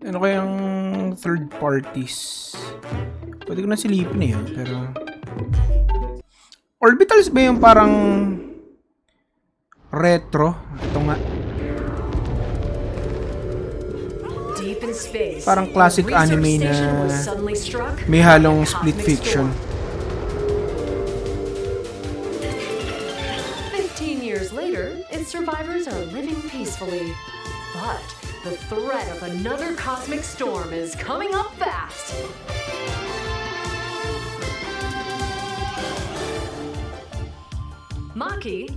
Ano kayang third parties? Pwede ko na silipin eh, pero... Orbitals ba yung parang... retro? Ito nga. Parang classic anime na may halong split fiction. 15 years later, its survivors are living peacefully. But the threat of another cosmic storm is coming up fast. Maki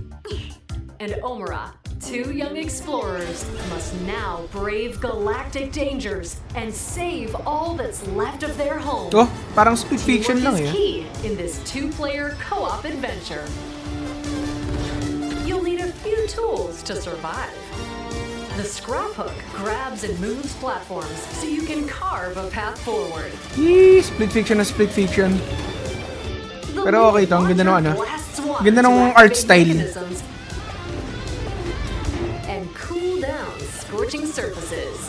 and Omura, two young explorers, must now brave galactic dangers and save all that's left of their home. Oh, parang split fiction lang Teamwork is eh. key in this two-player co-op adventure. You'll need a few tools to survive. The scrap hook grabs and moves platforms so you can carve a path forward. Yee, split fiction na split fiction. Pero okay ito, ang ganda ng ano. Ganda ng art style. And cool down scorching surfaces.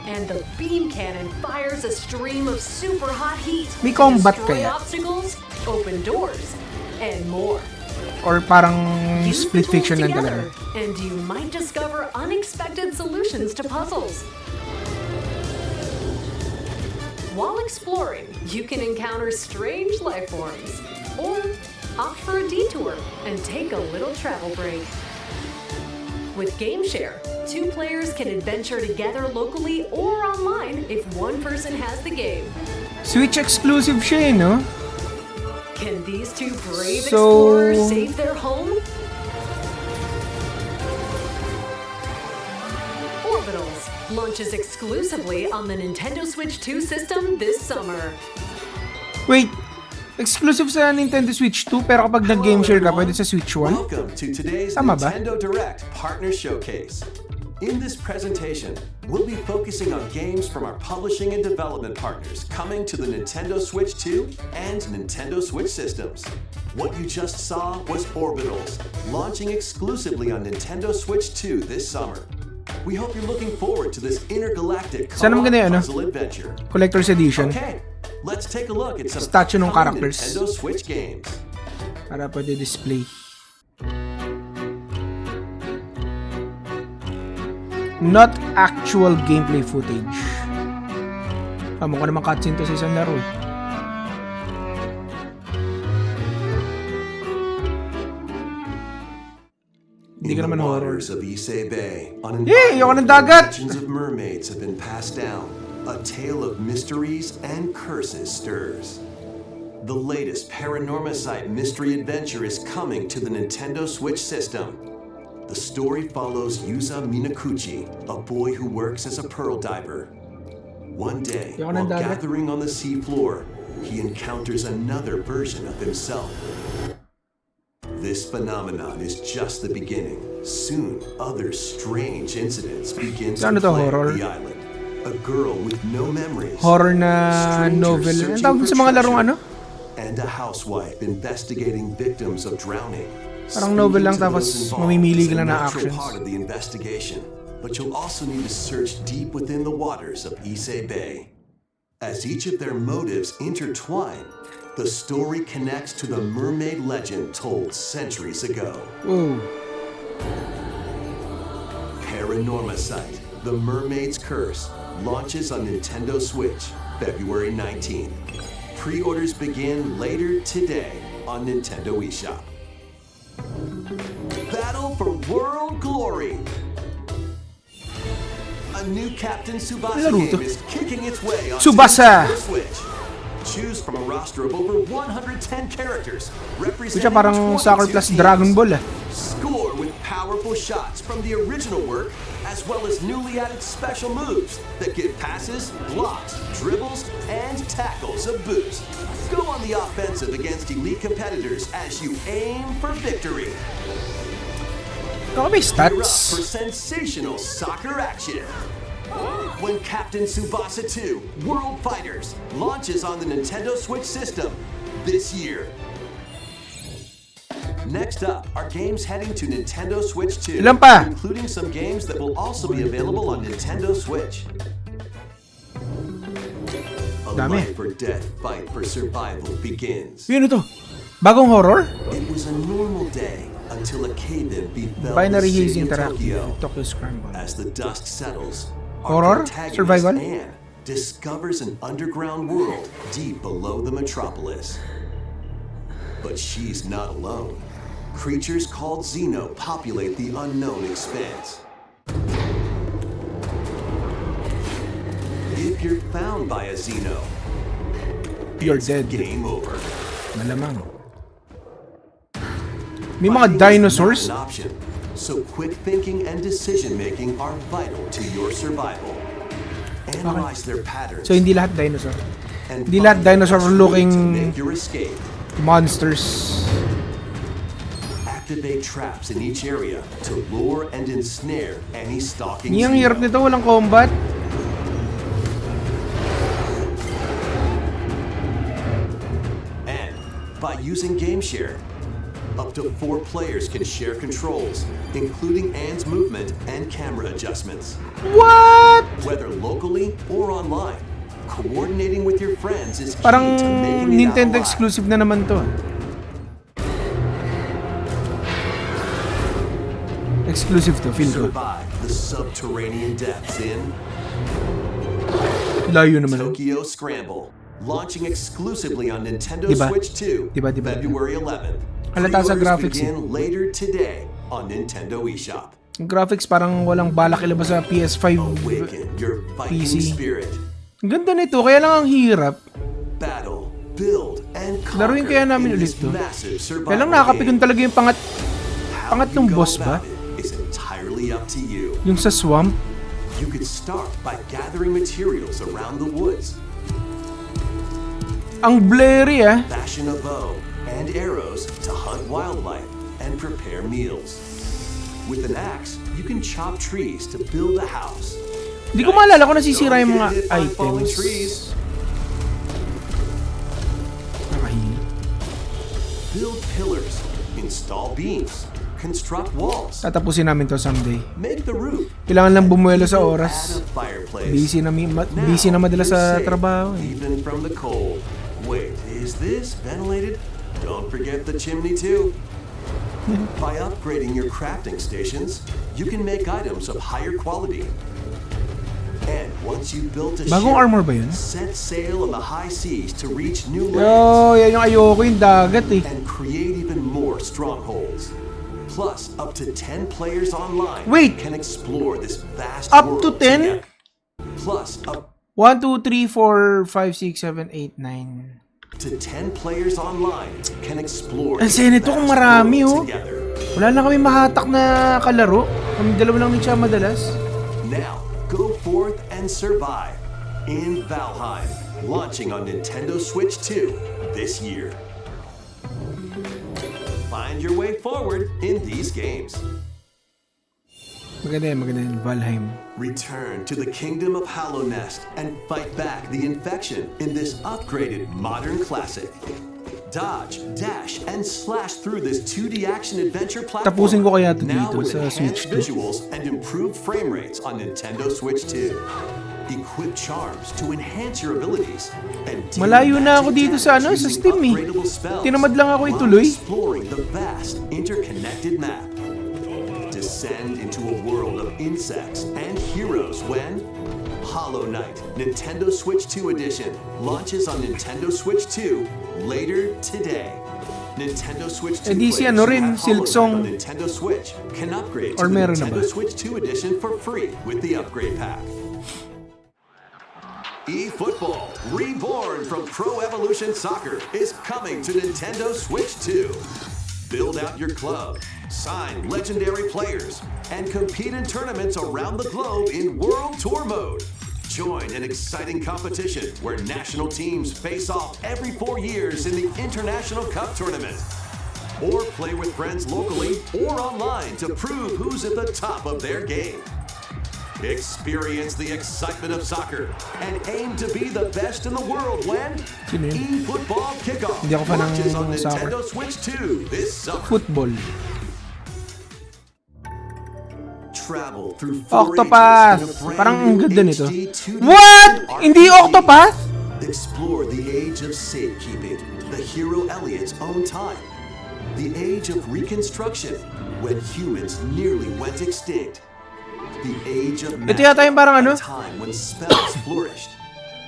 And the beam cannon fires a stream of super hot heat. May combat destroy kaya? obstacles, open doors, and more. Or parang Use split the tools fiction lang together, talaga. and you might discover unexpected solutions to puzzles. While exploring, you can encounter strange life forms, or opt for a detour and take a little travel break. With GameShare, two players can adventure together locally or online if one person has the game. Switch exclusive siya eh, no? Can these two brave So- explorers save their home? Orbitals launches exclusively on the Nintendo Switch 2 system this summer. Wait, exclusive sa Nintendo Switch 2 pero kapag nag-game share ka, pwede sa Switch 1? Welcome to today's Tama ba? Nintendo Direct Partner Showcase. In this presentation, we'll be focusing on games from our publishing and development partners coming to the Nintendo Switch 2 and Nintendo Switch systems. What you just saw was Orbitals, launching exclusively on Nintendo Switch 2 this summer. We hope you're looking forward to this intergalactic Sana co-op maganda yun, puzzle adventure. Collector's Edition. Okay, let's take a look at some Statue ng upcoming characters. Nintendo Switch games. Para pwede display. Not actual gameplay footage. Mukha naman cutscene to sa isang laro eh. Hindi ka In naman the horror. waters of Issei Bay, on an Yay! Ayoko ng island where dagat! legends of mermaids have been passed down. A tale of mysteries and curses stirs. The latest Paranormacite mystery adventure is coming to the Nintendo Switch system. The story follows Yuza Minakuchi, a boy who works as a pearl diver. One day, Ayoko while ng dagat. gathering on the seafloor, he encounters another version of himself. This phenomenon is just the beginning. Soon, other strange incidents begin to Ano to, plague horror? the island. A girl with no memories. Horror na strangers novel. Ang searching tawag for sa mga larong treasure, ano? And a housewife investigating victims of drowning. Parang novel lang, Speaking to tapos those involved mamimili is ka a lang ng natural actions. part of the investigation, but you'll also need to search deep within the waters of Issei Bay. As each of their motives intertwine, the story connects to the mermaid legend told centuries ago. Oh. Paranormacite, The Mermaid's Curse, launches on Nintendo Switch February 19th. Pre-orders begin later today on Nintendo eShop. Battle for World Glory! A new Captain Tsubasa Laro to. game is kicking its way on Tsubasa! Nintendo Switch. Choose from a roster of over 110 characters Siya representing parang 22 Soccer Plus teams. Dragon Ball ah. Score with powerful shots from the original work, as well as newly added special moves that give passes, blocks, dribbles, and tackles a boost. Go on the offensive against elite competitors as you aim for victory. Baka may Gear up for stats. sensational soccer action. When Captain Tsubasa 2 World Fighters launches on the Nintendo Switch system this year. Next up are games heading to Nintendo Switch 2, Ilan pa? including some games that will also be available on Nintendo Switch. A Dami. life or death fight for survival begins. Yun ito. Bagong horror? It was a normal day until a cave-in befell Binary the Haze city of Interactive. Tokyo. Tokyo Scramble. As the dust settles, Horror? our protagonist Survival? Anne discovers an underground world deep below the metropolis. But she's not alone. Creatures called Xeno populate the unknown expanse. If you're found by a Xeno, You're it's dead. game over. Malamang. May mga dinosaurs? Not an option, so quick thinking and decision making are vital to your survival. Analyze their patterns. So hindi lahat dinosaur. and Hindi lahat find the dinosaur best way looking to make your escape. monsters. Activate traps in each area to lure and ensnare any stalking Ang hirap Xeno. nito, walang combat. And by using GameShare, up to 4 players can share controls, including Anne's movement and camera adjustments. What? Whether locally or online, coordinating with your friends is key Parang to making it out Nintendo alive. exclusive na naman to. Exclusive to, feel ko. Survive the subterranean depths in Layo naman. Tokyo Scramble, launching exclusively on Nintendo Diba? Switch 2, Diba? February 11th. Halata sa Pre-orders graphics begin later today on Nintendo eShop. Yung graphics parang walang balak ilabas sa PS5 Awaken your Viking PC. spirit. Ang ganda nito, kaya lang ang hirap. Battle, build, and Laruin kaya conquer namin in ulit this to. massive Kaya lang survival nakakapikon game. talaga yung How pangatlong you go boss ba? about it is entirely up to you. Yung sa swamp. You could start by gathering materials around the woods. Ang blurry Fashion a bow and arrows to hunt wildlife and prepare meals. With an axe, you can chop trees to build a house. Hindi ko maalala kung nasisira yung mga Don't get hit by falling items. trees. Nakahina. Build pillars, install beams, construct walls, Tatapusin namin to someday. make the roof. Kailangan lang bumuelo sa Add oras. a fireplace. Busy na Now, madalas you're sa safe, trabaho. even from the cold. Wait, is this ventilated? Don't forget the chimney too. By upgrading your crafting stations, you can make items of higher quality. And once you've built a Bagong ship, armor ba yun? set sail on the high seas to reach new lands Oh, yan yung ayoko yung dagat eh. and create even more strongholds. Plus, up to 10 players online Wait! can explore this vast Up world to 10? together. Plus, up 1, 2, 3, 4, 5, 6, 7, 8, 9. to 10 players online can explore Ang this saya nito kung vast marami, world oh. together. Wala na kami mahatak na kalaro. Kami dalawa lang ni siya madalas. Now, go forth and survive in Valheim, launching on Nintendo Switch 2 this year. Find your way forward in these games. Maganda yun, Valheim. Return to the kingdom of Hallownest and fight back the infection in this upgraded modern classic. Dodge, dash, and slash through this 2D action adventure platform. Tapusin ko kaya ito now dito with sa enhanced Switch 2. visuals and improved frame rates on Nintendo Switch 2. Equip charms to enhance your abilities and deal Malayo na ako magic dito sa damage sa using Steam eh. upgradable spells Tinamad lang ako while ituloy. exploring the vast interconnected map. Descend into a world of insects and heroes when Hollow Knight Nintendo Switch 2 Edition launches on Nintendo Switch 2 later today. Nintendo Switch 2 di si players ano who rin, have Hollow Knight Silksong. on Nintendo Switch can upgrade Or to the meron na Nintendo ba? Switch 2 Edition for free with the upgrade pack. eFootball, reborn from Pro Evolution Soccer, is coming to Nintendo Switch 2. Build out your club, sign legendary players, and compete in tournaments around the globe in World Tour mode. Join an exciting competition where national teams face off every 4 years in the International Cup Tournament. Or play with friends locally or online to prove who's at the top of their game. Experience the excitement of soccer and aim to be the best in the world when Sino yun? eFootball Kickoff Hindi ako fan ng launches on soccer. Nintendo Switch 2 this summer. Football. Travel through 4 Octopath. ages in a brand Parang ang new ganda nito. HD 2D What? RPG. Hindi Octopath? Explore the age of safekeeping, the hero Elliot's own time. The age of reconstruction, when humans nearly went extinct. The age of Ito yata yung parang ano? a time when spells flourished.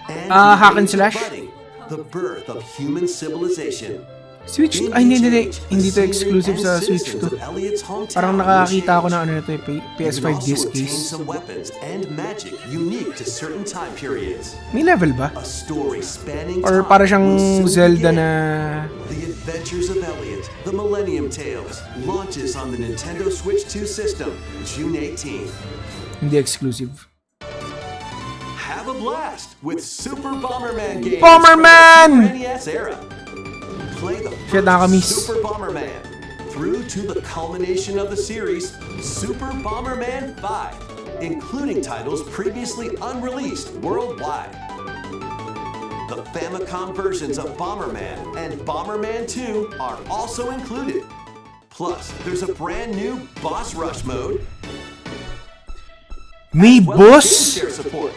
And hack the and age of slash? budding, the birth of human civilization. Switch? In Ay, hindi, each hindi. age, Hindi to the exclusive scenery sa and Switch citizens 2. of Elliot's hometown Parang will nakakita ako change. na ano na ito, You can PS5 also disc obtain case. some weapons and magic unique to certain time periods. May level ba? A story spanning Or time para siyang will soon Zelda begin. na... The Adventures of Elliot, The Millennium Tales, launches on the Nintendo Switch 2 system, June 18. Hindi exclusive. Have a blast with Super Bomberman games Bomberman! from the Super NES era. Play the Shit, nakakamiss. first Super Bomberman through to the culmination of the series, Super Bomberman 5, including titles previously unreleased worldwide. The Famicom versions of Bomberman and Bomberman 2 are also included. Plus, there's a brand new Boss Rush mode, May well as boss? game share support.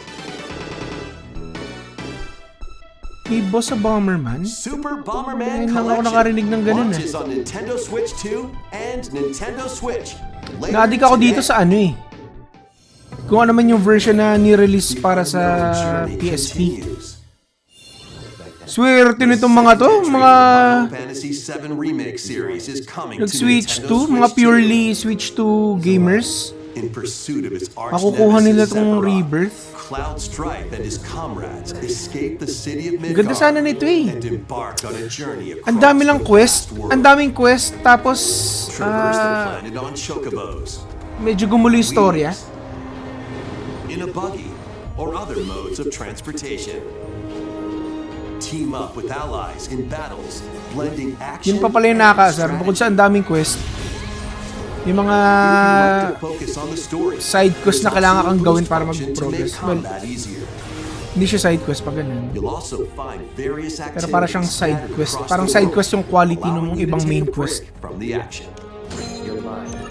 May boss sa Bomberman? Super Bomberman Ngayon lang ako Collection nakarinig ng ganun eh. launches on Nintendo Switch 2 and Nintendo Switch. later Na-addict ako dito today. sa ano eh. Kung ano man yung version na ni-release para sa Our journey PSP. continues. Swerte nitong mga to, mga Final Fantasy VII Remake series is coming to nag-Switch Nintendo 2, mga Switch purely Switch 2 gamers. 2. In pursuit of its arch Makukuha nila nemesis tong Sephiroth, Rebirth. Cloud Strife and his comrades escape the city of Ganda Midgar sana nito eh. and embark on a journey across Ang dami lang the quest, vast world. ang daming quest, tapos Traverse the planet on chocobos, medyo gumulo yung storya. in a buggy, or other modes of transportation. Team up with allies in battles, blending action Yun pa pala yung and nakakasar, bukod sa ang daming quest. Yung mga strategy. Focus on the story. side quest na kailangan kang gawin para Function to make mag-progress. Well, combat easier. hindi siya side quest pag ganun. You'll also find various Pero para siyang activities side scattered quest. across Parang the side world, quest yung quality allowing ng you to ibang take main a break quest. from the action.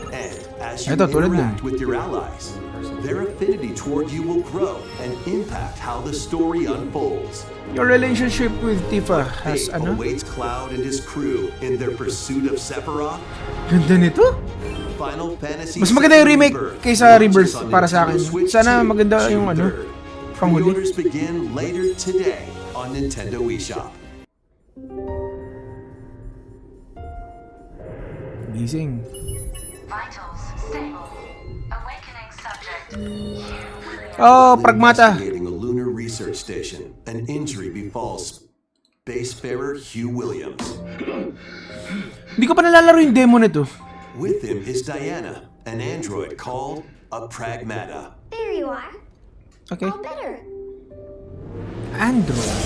And as you Ito, tulad interact nun. with your allies, their affinity toward you will grow and impact how the story unfolds. Your relationship with Tifa Fate has ano? awaits Cloud and his crew in their pursuit of Sephiroth. Ganda nito. Final Fantasy Mas maganda yung VII remake kaysa Rebirth launches on para sa akin. Nintendo Switch Sana 2, maganda yung June ano, 3rd. panghuli. Pre-orders begin later today on Nintendo eShop. Gising. Vitals stable. Awakening subject. Oh, Pragmata. Investigating a lunar research station, an injury befalls spacefarer Hugh Williams. Hindi ko pa nalalaro yung demo nito. With him is Diana, an android called a Pragmata. There you are. Okay. All better. Android.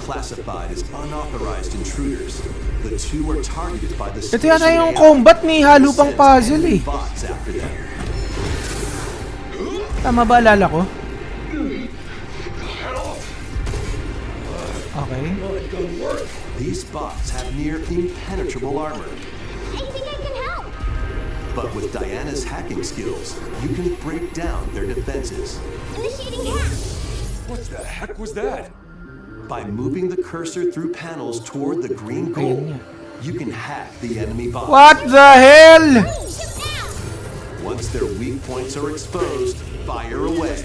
Classified as unauthorized intruders, the two are targeted by the Ito yata station yung AI, combat ni halo who pang sends puzzle enemy eh. bots after them. Tama ba alala ko? Okay. These bots have near impenetrable armor, I think I can help. but with Diana's hacking skills, you can break down their defenses. Initiating hack. What the heck was that? By moving the cursor through panels toward the green goal, you can hack the enemy bots. What the hell? Shoot now. Once their weak points are exposed, fire away.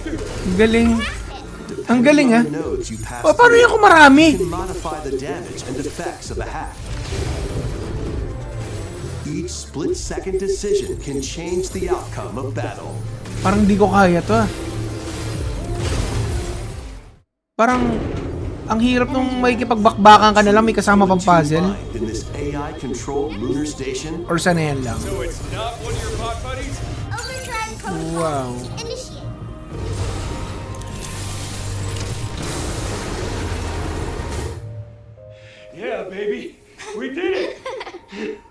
Ang galing. Ang galing ah. On the nodes you pass O, paano through, yung kumarami? you can modify the damage and effects of a hack. Each split-second decision can change the outcome of battle. Parang di ko kaya to ah. Parang ang hirap nung makikipagbakbakan ka na lang may kasama pang puzzle. Mind in this AI-controlled lunar station, Or sanayan lang. So it's not one of your bot buddies? Overdrive protocol. Wow. Initiate. Yeah, baby. We did it.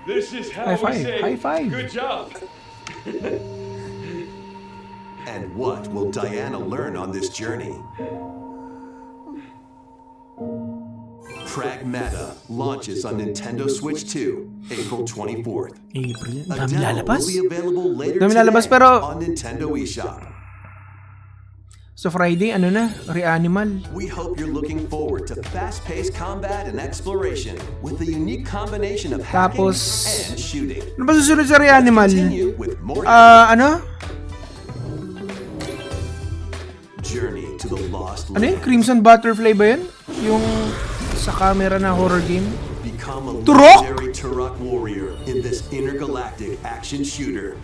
This is how High we five, say high five. good job. And what will Diana learn on this journey? Pragmata launches on Nintendo Switch 2, April 24th. April. A Dami demo lalabas. will be available later Dami today lalabas, pero- on Nintendo eShop. So Friday, ano na? Reanimal. We hope you're looking forward to fast-paced combat and exploration with a unique combination of hacking Tapos- and shooting. Ano ba susunod sa Reanimal? Continue with more Ano? Journey to the Lost Ano yun? Land. Crimson Butterfly ba yun? Yung sa camera na horror game? Become a Turok! legendary Turok warrior in this intergalactic action shooter.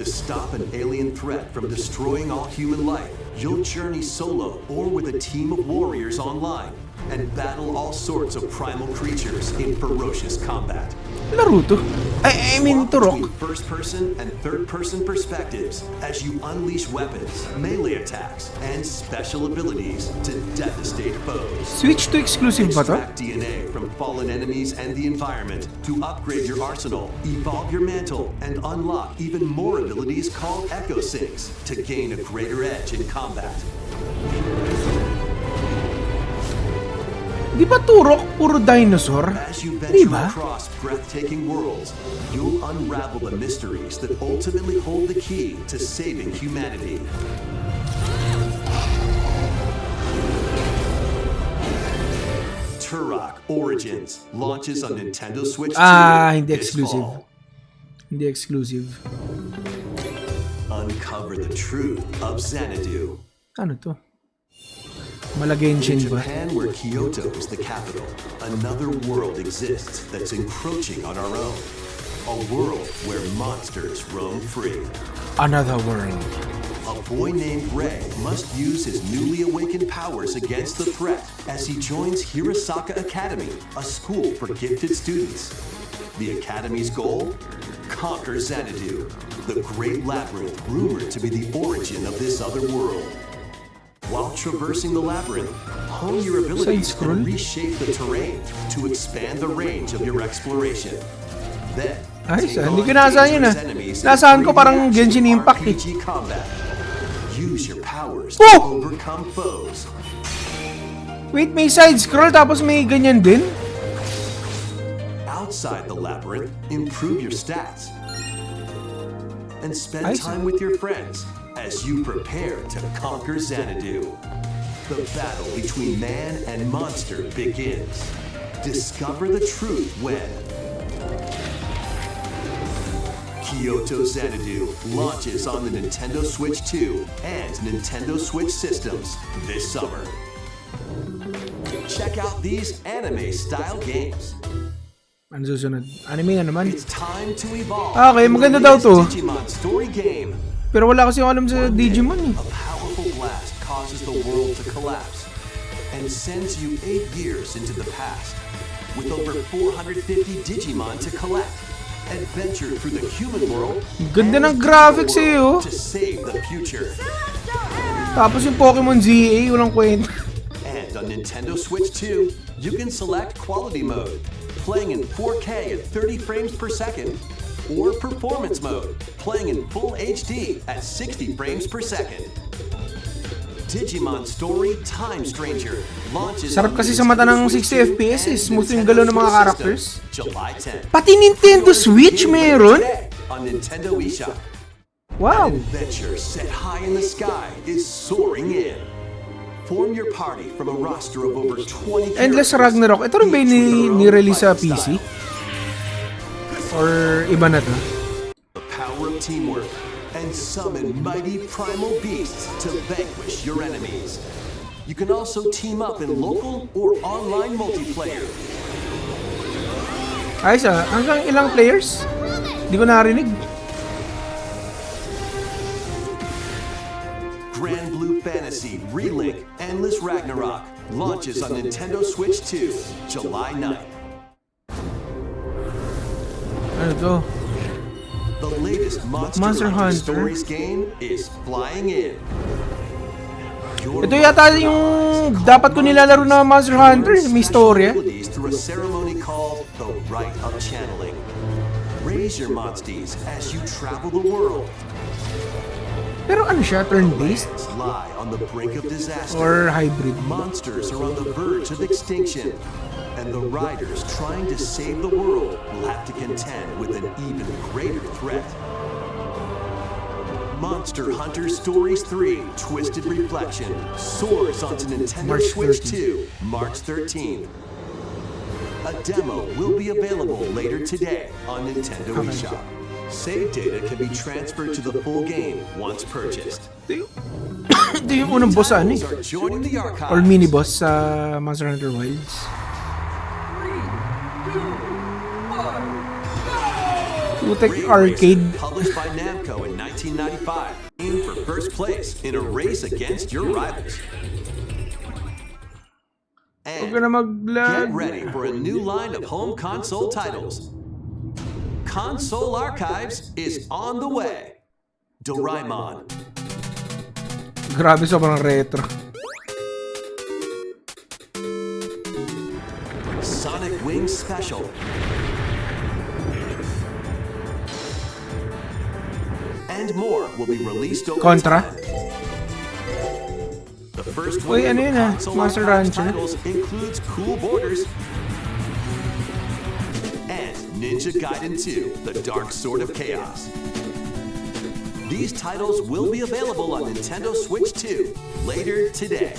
To stop an alien threat from destroying all human life, you'll journey solo or with a team of warriors online and battle all sorts of primal creatures in ferocious combat. Laro to. I mean, Swap Turok. between first-person and third-person perspectives as you unleash weapons, melee attacks, and special abilities to devastate foes. Switch to exclusive ba to? Extract DNA from fallen enemies and the environment to upgrade your arsenal, evolve your mantle, and unlock even more abilities called Echo Syncs to gain a greater edge in combat. Di ba Turok puro dinosaur? As you Di venture ba? across breathtaking worlds, you'll unravel the mysteries that ultimately hold the key to saving humanity. Turok Origins launches on Nintendo Switch 2 Hindi this exclusive. fall. Hindi exclusive. Uncover the truth of Xanadu. Ano to? In Malagenshin ba? Japan, where Kyoto is the capital, another world exists that's encroaching on our own. A world where monsters roam free. Another world. A boy named Ray must use his newly awakened powers against the threat as he joins Hirosaka Academy, a school for gifted students. The Academy's goal? Conquer Xanadu, the great labyrinth rumored to be the origin of this other world. While traversing the labyrinth, hone your abilities Side-scroll? and reshape the terrain to expand the range of your exploration. Then, Ayos, take hindi on ko naasahan yun, dangerous enemies in Naasahan ko 3D parang action Genshin Impact eh. RPG combat. Use your powers Oh! to overcome foes. Wait, may side scroll tapos may ganyan din? Outside the labyrinth, improve your stats. And spend I see. time with your friends as you prepare to conquer Xanadu. The battle between man and monster begins. Discover the truth when Kyoto Xanadu launches on the Nintendo Switch 2 and Nintendo Switch systems this summer. Check out these anime-style games. Ano susunod? Anime na naman. It's time to evolve. Okay, in the maganda daw to. latest Digimon story game. Pero wala kasi akong alam sa One day, Digimon eh. A powerful blast causes the world to collapse and sends you 8 years into the past. With over 450 Digimon to collect, adventure through the human world. Ganda and ng the graphics world eh, oh. to save the future. Tapos yung Pokemon ZA, walang kwenta. And on Nintendo Switch 2, you can select quality mode, playing in 4K at 30 frames per second, or performance mode, playing in full HD at 60 frames per second. Digimon Story Time Stranger launches Sarap on kasi sa mata ng Nintendo Switch 60 2 FPS eh. and Smooth yung Nintendo galaw ng mga Switch characters. systems, July 10. Pati Nintendo Switch meron? On Nintendo eShop. Wow. Adventure set high in the sky is soaring in. Form your party from a roster of over 20 Endless characters, Ragnarok. Ito rin ba yung each with their own ni-release sa fighting PC? style. Or iba na to? The power of teamwork and summon mighty primal beasts to vanquish your enemies. You can also team up in local or online multiplayer. Ayos ah. Hanggang ilang players? Di ko narinig. Grand Blue Fantasy Relink Endless Ragnarok launches on Nintendo Switch 2, July 9th. Ano to? The latest Monster Monster Hunter Hunter. Stories game is flying in. Your Ito yata yung dapat ko nilalaro na Monster Hunter. May special storya. abilities through a ceremony called the Rite of Channeling. Raise your monsties as you travel the world. Pero ano siya? Turn-based? Lie on the brink of disaster. Or hybrid? Monsters are on the verge of extinction. And the riders trying to save the world will have to contend with an even greater threat. Monster Hunter Stories 3 Twisted Reflection soars onto Nintendo March Switch 13th. 2 March 13th. A demo will be available later today on Nintendo eShop. Save data can be transferred to the full game once purchased. Ito yung unang boss ano eh. Are joining the archives. Or mini-boss sa Monster Hunter Wilds. Putek arcade. Published by Namco in 1995. Aim for first place in a race against your rivals. Huwag And ka na mag-vlog. get ready for a new line of home console titles. Console Archives is on the way. Doraemon, Grabe, sobrang retro. Sonic Wings Special, and more will be released over Contra? time. The first Uy, wave ano of yun ah? console Monster Archives Rancher? titles includes Cool Borders and Ninja Gaiden 2: The Dark Sword of Chaos. These titles will be available on Nintendo Switch 2 later today.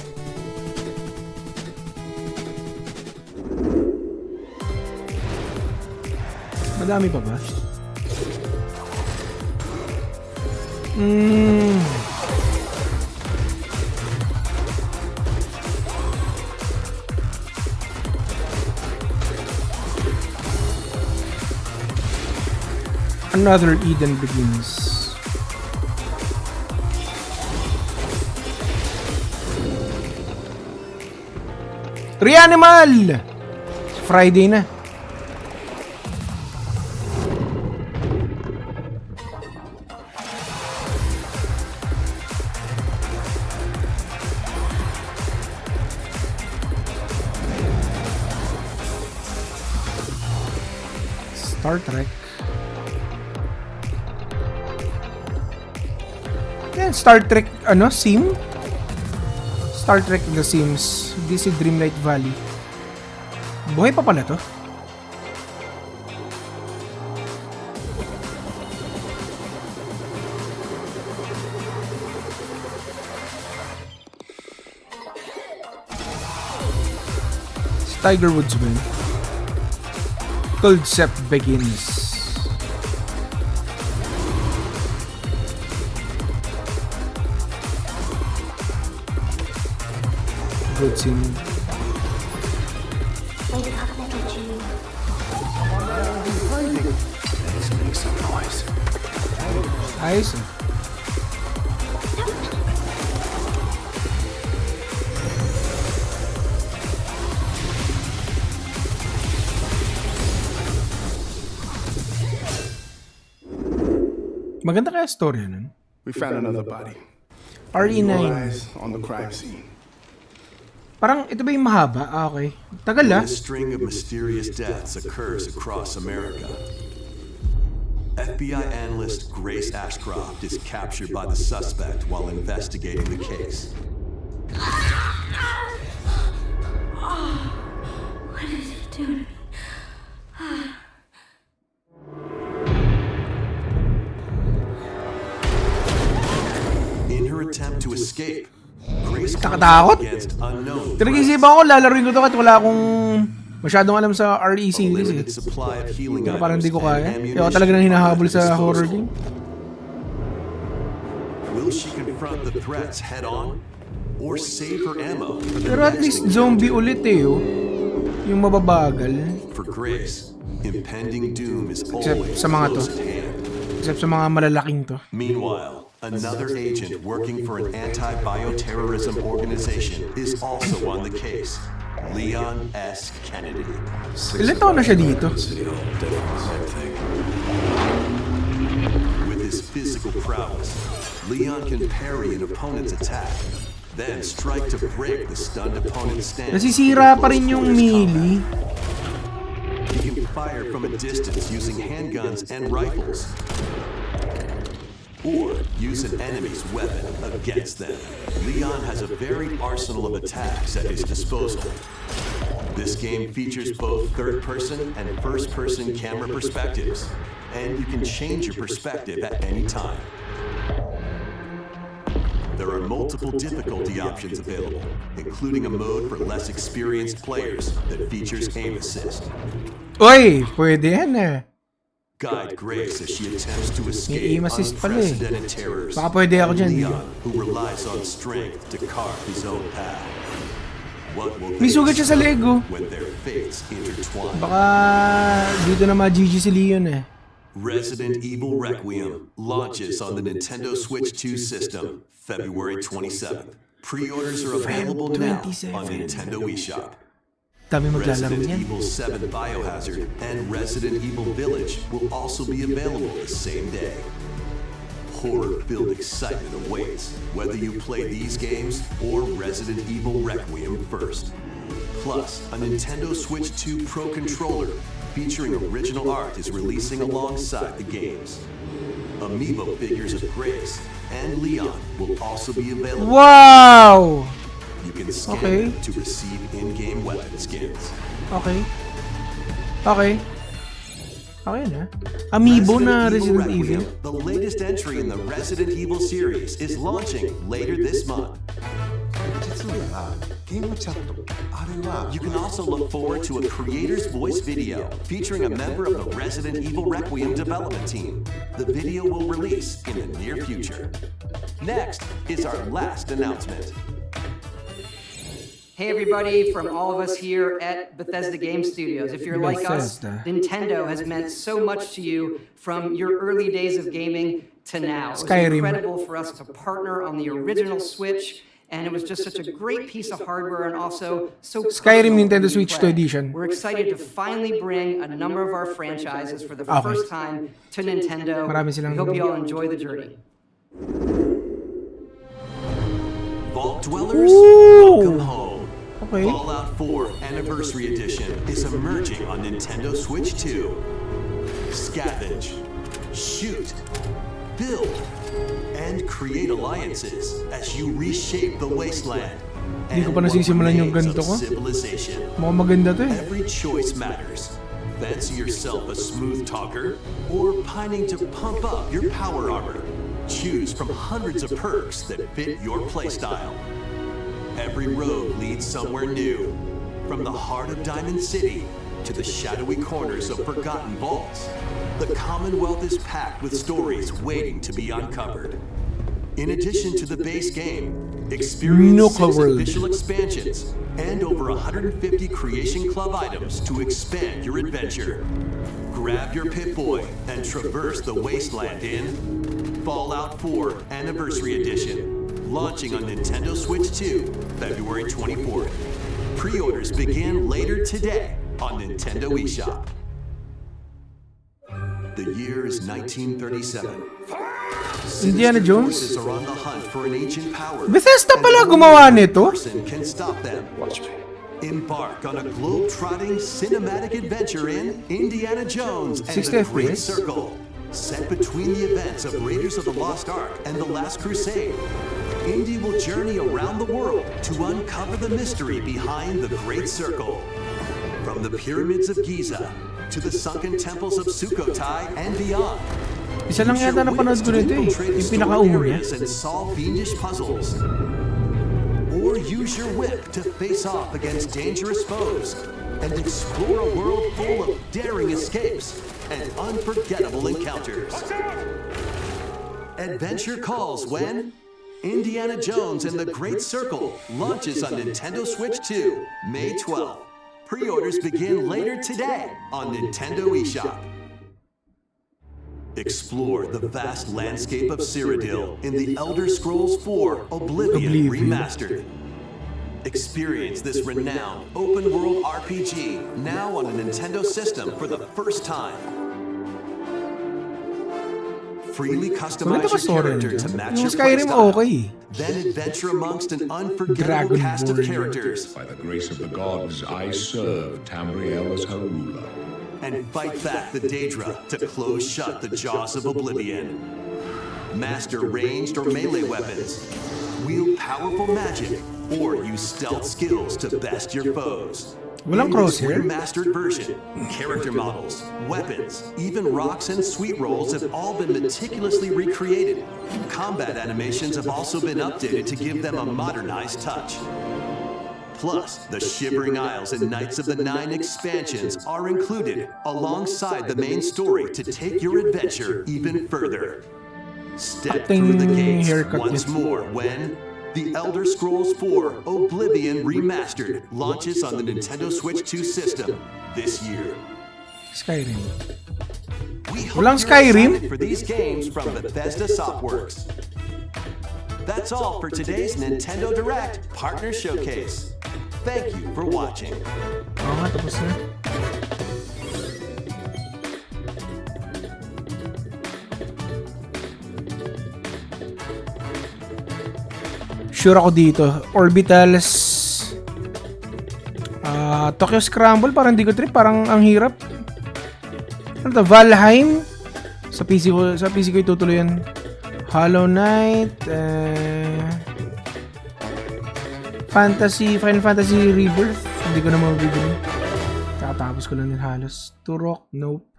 Madami pa ba? Another Eden begins. Reanimal! Friday na. Star Trek. Yan, Star Trek, ano, Sim? Star Trek The Sims. This is Dreamlight Valley. Buhay pa pala to? Tiger Woodsman. Concept begins. Good scene. Wake up, little Jew. Let's make some noise. Ayos ah. Maganda kaya story nun. We found another body. RE9. Eyes on the crime scene. Parang ito ba yung mahaba? Ah, okay. Tagal ah. A string of mysterious deaths occurs across America. FBI analyst Grace Ashcroft is captured by the suspect while investigating the case. What did he do to me? In her attempt to escape, Grace comes Nakatakot. up against unknown Pinag-isipan ko, lalaroin ko to kahit wala akong masyadong alam sa RE threats, a series eh. limited supply of healing Pero parang items hindi ko kaya. and Kaya ako talaga nang hinahabol sa ammunition horror disposal. game. Will she confront the threats head on or save her ammo for the Pero at next least Nintendo zombie game? ulit eh oh. Yung mababagal. For Grace, impending doom is Except always sa mga to. close at hand. Except sa mga malalaking to. Meanwhile, another agent working for an anti-bioterrorism organization is also on the case. Leon S. Kennedy. Ilan taon na siya dito? With his physical prowess, Leon can parry an opponent's attack, then strike to break the stunned opponent's stance. Nasisira pa rin yung melee. He can fire from a distance using handguns and rifles, or use an enemy's weapon against them. Leon has a varied arsenal of attacks at his disposal. This game features both third-person and first-person camera perspectives, and you can change your perspective at any time. There are multiple difficulty options available, including a mode for less experienced players that features aim assist. Oy, pwede yan eh. Guide Grace as she attempts to escape aim assist pala eh. unprecedented terrors. Baka pwede ako dyan. Leon, who relies on strength to carve his own path. What will May they sugat siya sa discover leg, oh. when their fates intertwine? Baka dito na ma-GG si Leon eh. Resident Evil Requiem launches on the Nintendo Switch 2 system February 27th. Pre-orders are available now on Nintendo eShop. Dami maglalaro Resident niyan. Evil 7 Biohazard and Resident Evil Village will also be available the same day. Horror-filled excitement awaits, whether you play these games or Resident Evil Requiem first. Plus, a Nintendo Switch 2 Pro Controller featuring original art is releasing alongside the games. Amiibo figures of Grace and Leon will also be available. Wow! You can scan Okay. them to receive in-game weapon skins. Okay. Okay. Okay na. Amiibo na Resident Evil. The latest entry in the Resident Evil series is launching later this month. You can also look forward to a creator's voice video featuring a member of the Resident Evil Requiem development team. The video will release in the near future. Next is our last announcement. Hey everybody, from all of us here at Bethesda Game Studios. If you're like us, Bethesda. Nintendo has meant so much to you from your early days of gaming to now. It was Skyrim. incredible for us to partner on the original Switch, and it was just such a great piece of hardware and also so Skyrim personal Nintendo when you Switch 2 play. edition. We're excited to finally bring a number of our franchises for the Okay. first time to Nintendo. Marami silang We hope you laro. all enjoy the journey. Vault Dwellers, Ooh. welcome home. Okay. Fallout 4 Anniversary Edition is emerging on Nintendo Switch 2. Scavenge, shoot, build, and create alliances as you reshape the wasteland. Hindi ko pa nasisimulan yung ganito ko. Civilization. Mukhang maganda to eh. Every choice matters. Fancy yourself a smooth talker or pining to pump up your power armor. Choose from hundreds of perks that fit your playstyle. Every road leads somewhere new, from the heart of Diamond City to the shadowy corners of forgotten vaults. The Commonwealth is packed with stories waiting to be uncovered. In addition to the base game, experience Nuka 6 World. official expansions and over 150 Creation Club items to expand your adventure. Grab your Pip-Boy and traverse the wasteland in Fallout 4 Anniversary Edition. Launching on Nintendo Switch 2, February 24th. Pre-orders begin later today on Nintendo eShop. The year is 1937. Indiana Sinister Jones? forces are on the hunt for an ancient power. Bethesda and pala only gumawa one nito? person can stop them. Watch me. Embark on a globe-trotting cinematic adventure in Indiana Jones and 60 the Great FPS? Circle. Set between the events of Raiders of the Lost Ark and The Last Crusade, Indy will journey around the world to uncover the mystery behind the Great Circle. From the pyramids of Giza to the sunken temples of Sukhothai and beyond. Isa lang Use yata your napanood wits ko to nito eh. infiltrate Yung historic pinakauna. areas and solve fiendish puzzles. Or use your whip to face off against dangerous foes and explore a world full of daring escapes and unforgettable encounters. Adventure calls when Indiana Jones and the Great Circle launches on Nintendo Switch 2, May 12th. Pre-orders begin later today on Nintendo eShop. Explore the vast landscape of Cyrodiil in the Elder Scrolls 4 Oblivion Remastered. Experience this renowned open-world RPG now on a Nintendo system for the first time. Freely customize Maganda ba your story character nito? to match Yung your Skyrim playstyle. okay. Then adventure amongst an unforgettable Dragon cast of Ball. characters. By the grace of the gods, I serve Tamriel as her ruler. and fight back the Daedra to close shut the jaws of oblivion. Master ranged or melee weapons, wield powerful magic, or use stealth skills to best your foes. Walang In this crosshair? remastered version, character models, weapons, even rocks and sweet rolls have all been meticulously recreated. Combat animations have also been updated to give them a modernized touch. Plus, the Shivering Isles and Knights of the Nine expansions are included alongside the main story to take your adventure even further. Step through the gates Haircut once niya. more when The Elder Scrolls 4 Oblivion Remastered launches on the Nintendo Switch 2 system this year. Skyrim. We hope Walang you're Skyrim? excited for these games from Bethesda Softworks. That's all for today's Nintendo Direct Partner Showcase. Thank you for watching. Oo nga, tapos na. Sure ako dito. Orbitals. Tokyo Scramble, parang hindi ko trip. Parang ang hirap. Ano to? Valheim? Sa PC ko itutuloy yan. Hollow Knight. Final Fantasy Rebirth. Hindi ko na mabibili. Kakatapos ko lang din halos. Turok, nope.